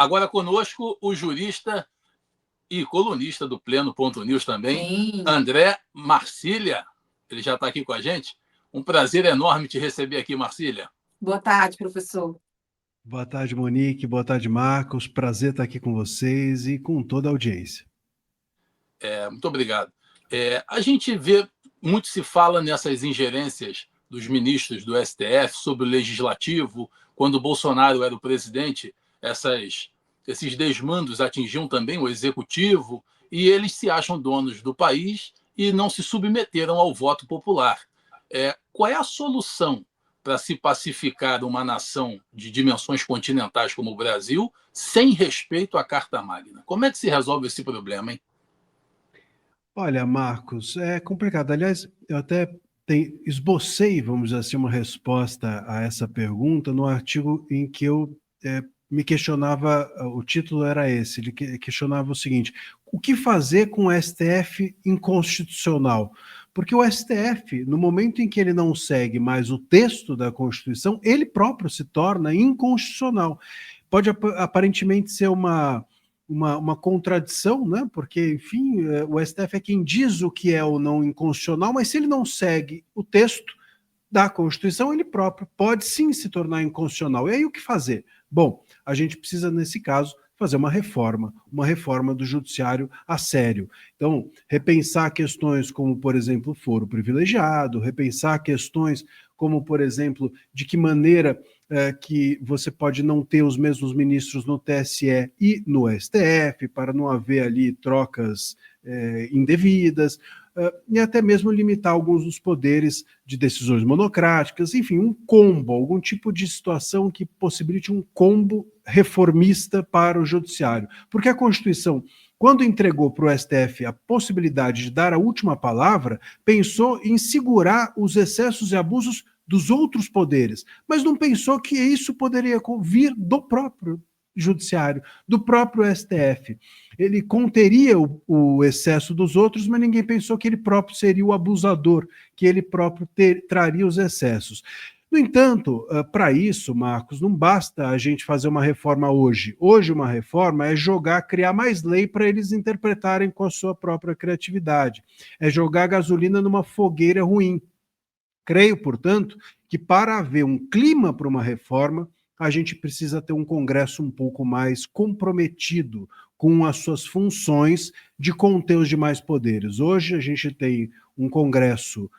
Agora conosco o jurista e colunista do Pleno.news também, Sim. André Marcília. Ele já está aqui com a gente. Um prazer enorme te receber aqui, Marcília. Boa tarde, professor. Boa tarde, Monique. Boa tarde, Marcos. Prazer estar aqui com vocês e com toda a audiência. Muito obrigado. A gente vê, muito se fala nessas ingerências dos ministros do STF sobre o legislativo. Quando o Bolsonaro era o presidente, esses desmandos atingiam também o executivo e eles se acham donos do país e não se submeteram ao voto popular. Qual é a solução para se pacificar uma nação de dimensões continentais como o Brasil sem respeito à Carta Magna? Como é que se resolve esse problema, hein? Olha, Marcos, é complicado. Aliás, eu até esbocei, vamos dizer assim, uma resposta a essa pergunta no artigo em que eu me questionava, o título era esse, ele questionava o seguinte: o que fazer com o STF inconstitucional? Porque o STF, no momento em que ele não segue mais o texto da Constituição, ele próprio se torna inconstitucional. Pode aparentemente ser uma contradição, né? Porque, enfim, o STF é quem diz o que é ou não inconstitucional, mas se ele não segue o texto da Constituição, ele próprio pode sim se tornar inconstitucional. E aí o que fazer? Bom, a gente precisa, nesse caso, fazer uma reforma do judiciário a sério. Então, repensar questões como, por exemplo, foro privilegiado, repensar questões como, por exemplo, de que maneira que você pode não ter os mesmos ministros no TSE e no STF, para não haver ali trocas indevidas, e até mesmo limitar alguns dos poderes de decisões monocráticas, enfim, um combo, algum tipo de situação que possibilite um combo reformista para o judiciário. Porque a Constituição, quando entregou para o STF a possibilidade de dar a última palavra, pensou em segurar os excessos e abusos dos outros poderes, mas não pensou que isso poderia vir do próprio judiciário, do próprio STF. Ele conteria o excesso dos outros, mas ninguém pensou que ele próprio seria o abusador, que ele próprio traria os excessos. No entanto, para isso, Marcos, não basta a gente fazer uma reforma hoje. Hoje, uma reforma é criar mais lei para eles interpretarem com a sua própria criatividade. É jogar gasolina numa fogueira ruim. Creio, portanto, que para haver um clima para uma reforma, a gente precisa ter um Congresso um pouco mais comprometido com as suas funções de conter os demais poderes. Hoje a gente tem um Congresso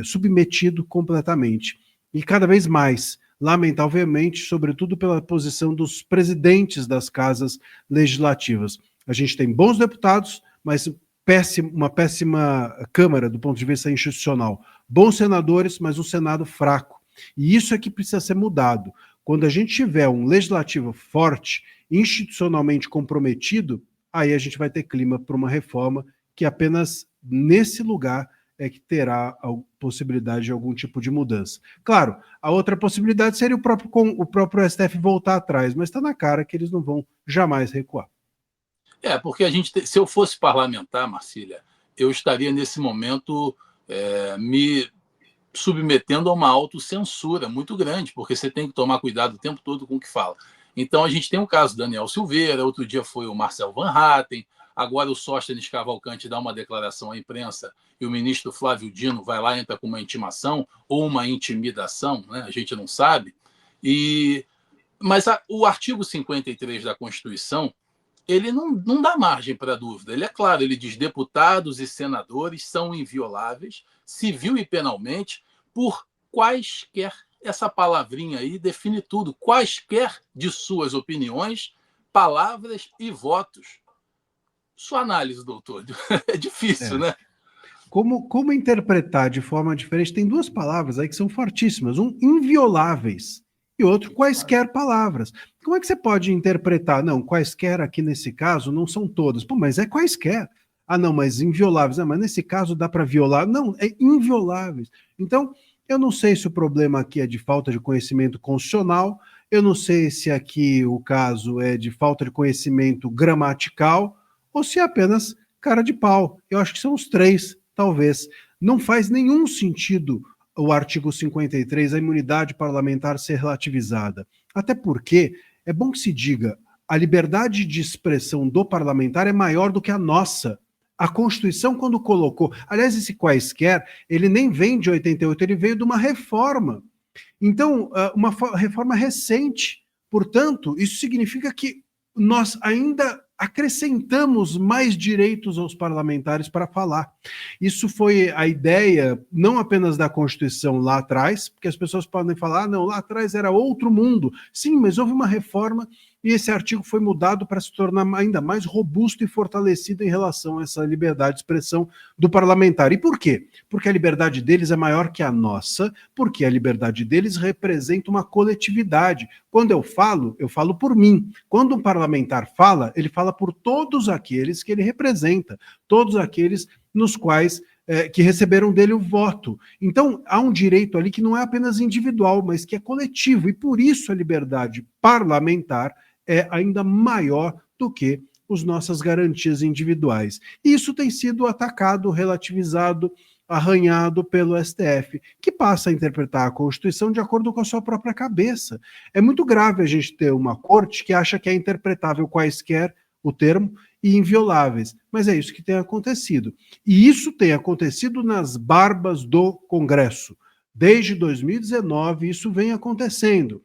submetido completamente. E cada vez mais, lamentavelmente, sobretudo pela posição dos presidentes das casas legislativas. A gente tem bons deputados, mas uma péssima Câmara do ponto de vista institucional. Bons senadores, mas um Senado fraco. E isso é que precisa ser mudado. Quando a gente tiver um legislativo forte, institucionalmente comprometido, aí a gente vai ter clima para uma reforma que apenas nesse lugar é que terá a possibilidade de algum tipo de mudança. Claro, a outra possibilidade seria o próprio STF voltar atrás, mas está na cara que eles não vão jamais recuar. Porque se eu fosse parlamentar, Marcília, eu estaria nesse momento me submetendo a uma autocensura muito grande, porque você tem que tomar cuidado o tempo todo com o que fala. Então, a gente tem o caso do Daniel Silveira, outro dia foi o Marcel Van Hatten, agora o Sóstenes Cavalcante dá uma declaração à imprensa e o ministro Flávio Dino vai lá e entra com uma intimação ou uma intimidação, né? A gente não sabe. Mas o artigo 53 da Constituição, ele não dá margem para dúvida. Ele é claro, ele diz: deputados e senadores são invioláveis, civil e penalmente, por quaisquer, essa palavrinha aí define tudo, quaisquer de suas opiniões, palavras e votos. Sua análise, doutor, é difícil, né? Como interpretar de forma diferente? Tem duas palavras aí que são fortíssimas. Um, invioláveis, e outro, quaisquer palavras. Como é que você pode interpretar? Não, quaisquer aqui nesse caso não são todas. Pô, mas é quaisquer. Ah, não, mas invioláveis. Ah, mas nesse caso dá para violar. Não, é invioláveis. Então, eu não sei se o problema aqui é de falta de conhecimento constitucional, eu não sei se aqui o caso é de falta de conhecimento gramatical, ou se é apenas cara de pau. Eu acho que são os três, talvez. Não faz nenhum sentido o artigo 53, a imunidade parlamentar ser relativizada. Até porque, é bom que se diga, a liberdade de expressão do parlamentar é maior do que a nossa. A Constituição, quando colocou... Aliás, esse quaisquer, ele nem vem de 88, ele veio de uma reforma. Então, uma reforma recente. Portanto, isso significa que nós ainda acrescentamos mais direitos aos parlamentares para falar. Isso foi a ideia, não apenas da Constituição lá atrás, porque as pessoas podem falar, não, lá atrás era outro mundo. Sim, mas houve uma reforma e esse artigo foi mudado para se tornar ainda mais robusto e fortalecido em relação a essa liberdade de expressão do parlamentar. E por quê? Porque a liberdade deles é maior que a nossa, porque a liberdade deles representa uma coletividade. Quando eu falo por mim. Quando um parlamentar fala, ele fala por todos aqueles que ele representa, todos aqueles nos quais que receberam dele o voto. Então, há um direito ali que não é apenas individual, mas que é coletivo, e por isso a liberdade parlamentar é ainda maior do que as nossas garantias individuais. E isso tem sido atacado, relativizado, arranhado pelo STF, que passa a interpretar a Constituição de acordo com a sua própria cabeça. É muito grave a gente ter uma corte que acha que é interpretável quaisquer o termo e invioláveis, mas é isso que tem acontecido. E isso tem acontecido nas barbas do Congresso. Desde 2019, isso vem acontecendo,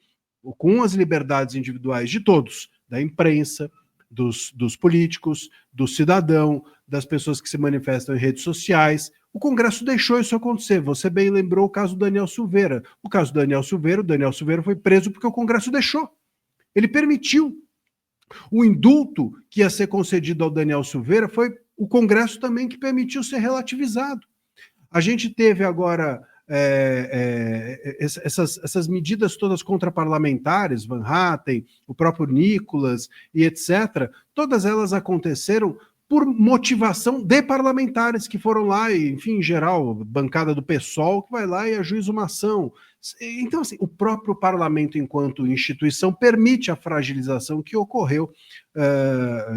com as liberdades individuais de todos, da imprensa, dos políticos, do cidadão, das pessoas que se manifestam em redes sociais. O Congresso deixou isso acontecer. Você bem lembrou o caso do Daniel Silveira. O caso do Daniel Silveira foi preso porque o Congresso deixou. Ele permitiu. O indulto que ia ser concedido ao Daniel Silveira foi o Congresso também que permitiu ser relativizado. A gente teve agora essas medidas todas contra-parlamentares, Van Hatten, o próprio Nicolas e etc., todas elas aconteceram por motivação de parlamentares que foram lá, e, enfim, em geral, bancada do PSOL, que vai lá e ajuiza uma ação. Então, assim, o próprio parlamento, enquanto instituição, permite a fragilização que ocorreu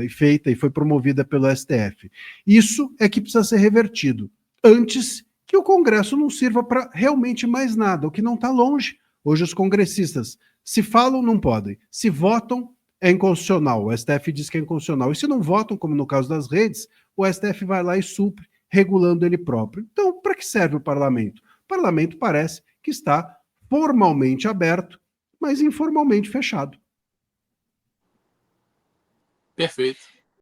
e feita e foi promovida pelo STF. Isso é que precisa ser revertido. Antes que o Congresso não sirva para realmente mais nada, o que não está longe. Hoje os congressistas, se falam, não podem. Se votam, é inconstitucional. O STF diz que é inconstitucional. E se não votam, como no caso das redes, o STF vai lá e supre, regulando ele próprio. Então, para que serve o parlamento? O parlamento parece que está formalmente aberto, mas informalmente fechado. Perfeito.